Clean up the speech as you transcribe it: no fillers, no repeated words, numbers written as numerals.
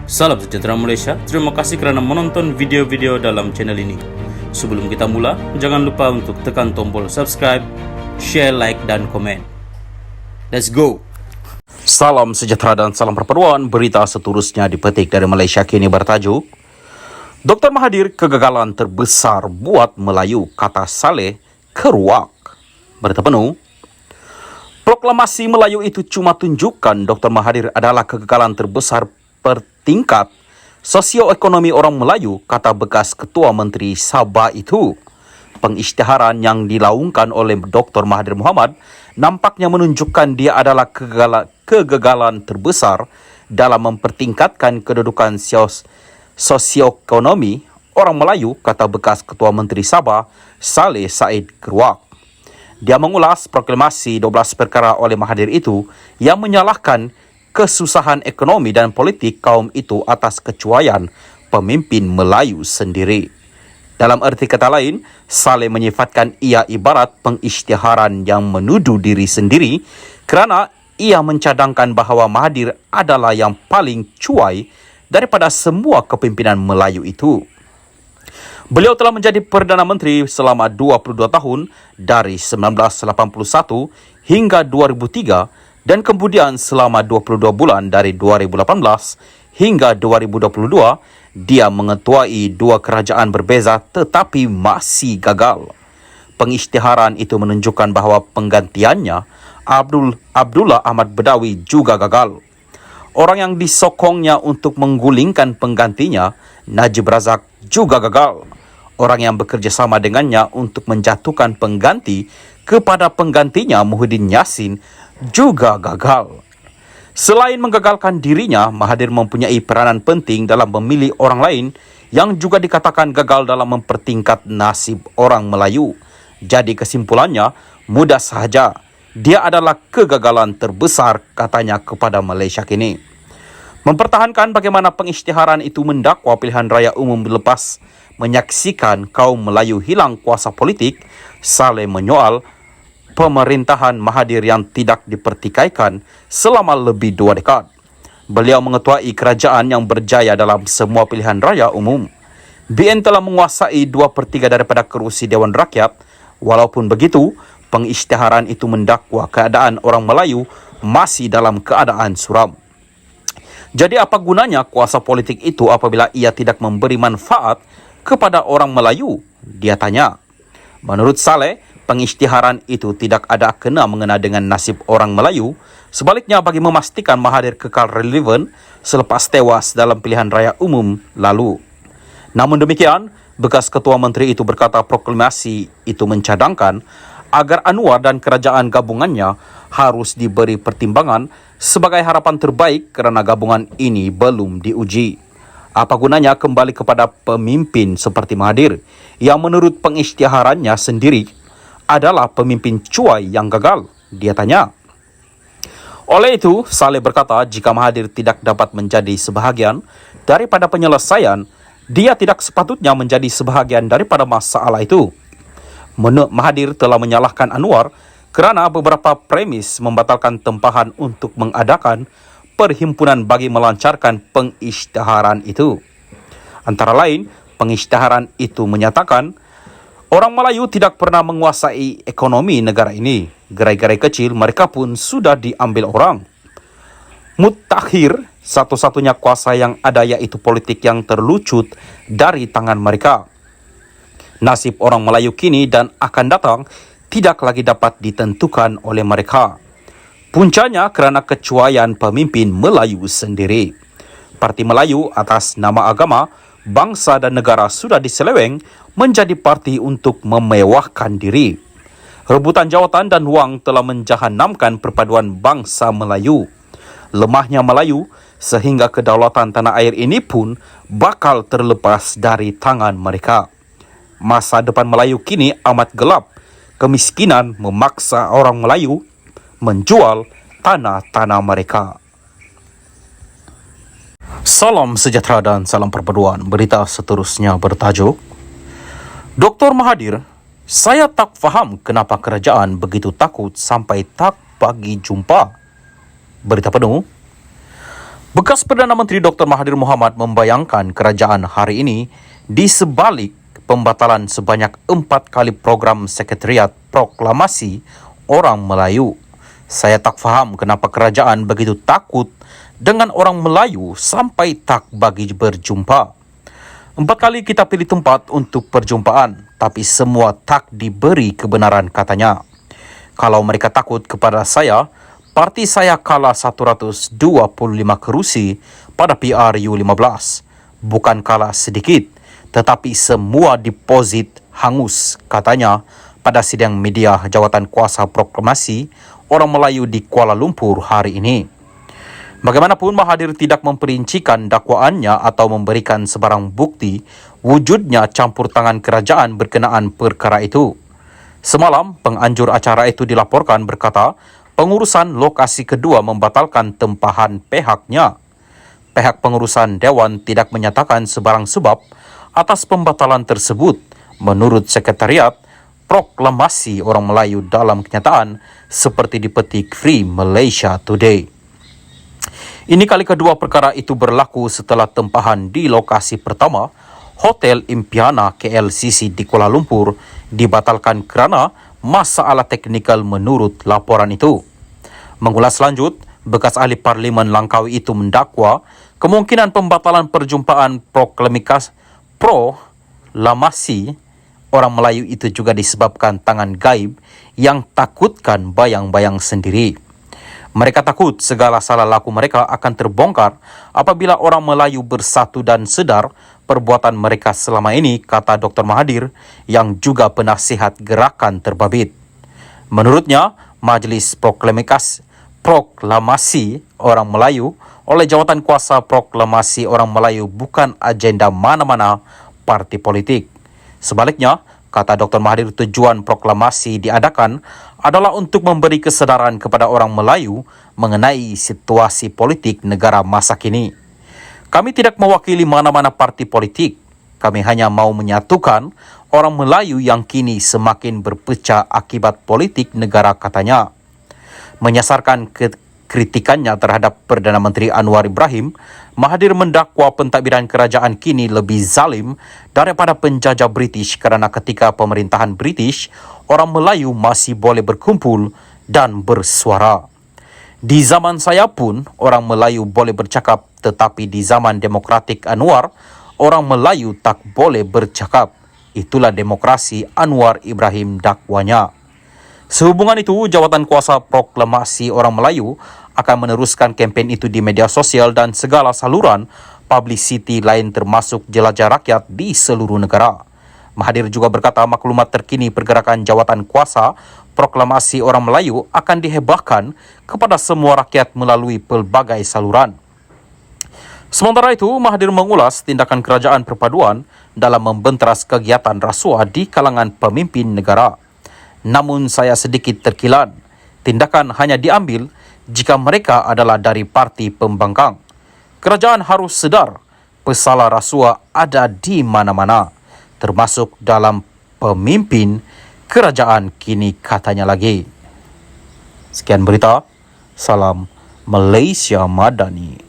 Salam sejahtera Malaysia, terima kasih kerana menonton video-video dalam channel ini. Sebelum kita mula, jangan lupa untuk tekan tombol subscribe, share, like dan komen. Let's go! Salam sejahtera dan salam perpaduan. Berita seterusnya dipetik dari Malaysia kini bertajuk Dr. Mahathir kegagalan terbesar buat Melayu, kata Saleh keruak. Berita penuh. Proklamasi Melayu itu cuma tunjukkan Dr. Mahathir adalah kegagalan terbesar tingkat sosioekonomi orang Melayu, kata bekas Ketua Menteri Sabah itu. Pengisytiharan yang dilaungkan oleh Dr. Mahathir Mohamad nampaknya menunjukkan dia adalah kegagalan terbesar dalam mempertingkatkan kedudukan sosioekonomi orang Melayu, kata bekas Ketua Menteri Sabah Saleh Said Keruak. Dia mengulas proklamasi 12 perkara oleh Mahathir itu yang menyalahkan kesusahan ekonomi dan politik kaum itu atas kecuaian pemimpin Melayu sendiri. Dalam erti kata lain, Saleh menyifatkan ia ibarat pengisytiharan yang menuduh diri sendiri kerana ia mencadangkan bahawa Mahathir adalah yang paling cuai daripada semua kepimpinan Melayu itu. Beliau telah menjadi Perdana Menteri selama 22 tahun dari 1981 hingga 2003 dan kemudian selama 22 bulan dari 2018 hingga 2022, dia mengetuai dua kerajaan berbeza tetapi masih gagal. Pengisytiharan itu menunjukkan bahawa penggantiannya, Abdullah Ahmad Badawi, juga gagal. Orang yang disokongnya untuk menggulingkan penggantinya, Najib Razak, juga gagal. Orang yang bekerjasama dengannya untuk menjatuhkan pengganti kepada penggantinya, Muhyiddin Yassin, juga gagal. Selain menggagalkan dirinya, Mahathir mempunyai peranan penting dalam memilih orang lain yang juga dikatakan gagal dalam mempertingkat nasib orang Melayu. Jadi kesimpulannya mudah sahaja. Dia adalah kegagalan terbesar, katanya kepada Malaysia kini. Mempertahankan bagaimana pengisytiharan itu mendakwa pilihan raya umum lepas menyaksikan kaum Melayu hilang kuasa politik, Saleh menyoal pemerintahan Mahathir yang tidak dipertikaikan selama lebih 2 dekad. Beliau mengetuai kerajaan yang berjaya dalam semua pilihan raya umum. BN telah menguasai 2/3 daripada kerusi Dewan Rakyat. Walaupun begitu, pengisytiharan itu mendakwa keadaan orang Melayu masih dalam keadaan suram. Jadi apa gunanya kuasa politik itu apabila ia tidak memberi manfaat kepada orang Melayu? Dia tanya. Menurut Saleh, pengisytiharan itu tidak ada kena mengena dengan nasib orang Melayu. Sebaliknya, bagi memastikan Mahathir kekal relevan selepas tewas dalam pilihan raya umum lalu. Namun demikian, bekas Ketua Menteri itu berkata proklamasi itu mencadangkan agar Anwar dan kerajaan gabungannya harus diberi pertimbangan sebagai harapan terbaik kerana gabungan ini belum diuji. Apa gunanya kembali kepada pemimpin seperti Mahathir yang menurut pengisytiharannya sendiri adalah pemimpin cuai yang gagal? Dia tanya. Oleh itu, Saleh berkata jika Mahathir tidak dapat menjadi sebahagian daripada penyelesaian, dia tidak sepatutnya menjadi sebahagian daripada masalah itu. Mahathir telah menyalahkan Anwar kerana beberapa premis membatalkan tempahan untuk mengadakan perhimpunan bagi melancarkan pengisytiharan itu. Antara lain, pengisytiharan itu menyatakan orang Melayu tidak pernah menguasai ekonomi negara ini. Gerai-gerai kecil mereka pun sudah diambil orang. Mutakhir, satu-satunya kuasa yang ada iaitu politik yang terlucut dari tangan mereka. Nasib orang Melayu kini dan akan datang tidak lagi dapat ditentukan oleh mereka. Puncanya kerana kecuaian pemimpin Melayu sendiri. Parti Melayu atas nama agama, bangsa dan negara sudah diseleweng menjadi parti untuk memewahkan diri. Rebutan jawatan dan wang telah menjahanamkan perpaduan bangsa Melayu. Lemahnya Melayu sehingga kedaulatan tanah air ini pun bakal terlepas dari tangan mereka. Masa depan Melayu kini amat gelap. Kemiskinan memaksa orang Melayu menjual tanah-tanah mereka. Salam sejahtera dan salam perpaduan. Berita seterusnya bertajuk Dr. Mahathir, saya tak faham kenapa kerajaan begitu takut sampai tak bagi jumpa. Berita penuh. Bekas Perdana Menteri Dr. Mahathir Mohamad membayangkan kerajaan hari ini di sebalik pembatalan sebanyak 4 kali program Sekretariat Proklamasi Orang Melayu. Saya tak faham kenapa kerajaan begitu takut dengan orang Melayu sampai tak bagi berjumpa. 4 kali kita pilih tempat untuk perjumpaan, tapi semua tak diberi kebenaran katanya. Kalau mereka takut kepada saya, parti saya kalah 125 kerusi pada PRU15. Bukan kalah sedikit, tetapi semua deposit hangus, katanya pada sidang media Jawatan Kuasa Proklamasi Orang Melayu di Kuala Lumpur hari ini. Bagaimanapun, Mahathir tidak memperincikan dakwaannya atau memberikan sebarang bukti wujudnya campur tangan kerajaan berkenaan perkara itu. Semalam, penganjur acara itu dilaporkan berkata, pengurusan lokasi kedua membatalkan tempahan pihaknya. Pihak pengurusan Dewan tidak menyatakan sebarang sebab atas pembatalan tersebut menurut Sekretariat Proklamasi Orang Melayu dalam kenyataan seperti dipetik Free Malaysia Today. Ini kali kedua perkara itu berlaku setelah tempahan di lokasi pertama, Hotel Impiana KLCC di Kuala Lumpur, dibatalkan kerana masalah teknikal menurut laporan itu. Mengulas lanjut, bekas ahli Parlimen Langkawi itu mendakwa kemungkinan pembatalan perjumpaan proklamasi Orang Melayu itu juga disebabkan tangan gaib yang takutkan bayang-bayang sendiri. Mereka takut segala salah laku mereka akan terbongkar apabila orang Melayu bersatu dan sedar perbuatan mereka selama ini, kata Dr. Mahathir yang juga penasihat gerakan terbabit. Menurutnya, Majlis Proklamasi Orang Melayu oleh Jawatan Kuasa Proklamasi Orang Melayu bukan agenda mana-mana parti politik. Sebaliknya, kata Dr. Mahathir, tujuan proklamasi diadakan adalah untuk memberi kesedaran kepada orang Melayu mengenai situasi politik negara masa kini. Kami tidak mewakili mana-mana parti politik. Kami hanya mau menyatukan orang Melayu yang kini semakin berpecah akibat politik negara, katanya. Menyasarkan kritikannya terhadap Perdana Menteri Anwar Ibrahim, Mahathir mendakwa pentadbiran kerajaan kini lebih zalim daripada penjajah British kerana ketika pemerintahan British, orang Melayu masih boleh berkumpul dan bersuara. Di zaman saya pun, orang Melayu boleh bercakap, tetapi di zaman demokratik Anwar, orang Melayu tak boleh bercakap. Itulah demokrasi Anwar Ibrahim, dakwanya. Sehubungan itu, Jawatan Kuasa Proklamasi Orang Melayu akan meneruskan kempen itu di media sosial dan segala saluran publicity lain termasuk jelajah rakyat di seluruh negara. Mahathir juga berkata maklumat terkini pergerakan Jawatan Kuasa Proklamasi Orang Melayu akan dihebahkan kepada semua rakyat melalui pelbagai saluran. Sementara itu, Mahathir mengulas tindakan kerajaan perpaduan dalam membenteras kegiatan rasuah di kalangan pemimpin negara. Namun saya sedikit terkilan, tindakan hanya diambil jika mereka adalah dari parti pembangkang. Kerajaan harus sedar pesalah rasuah ada di mana-mana, termasuk dalam pemimpin kerajaan kini, katanya lagi. Sekian berita, salam Malaysia Madani.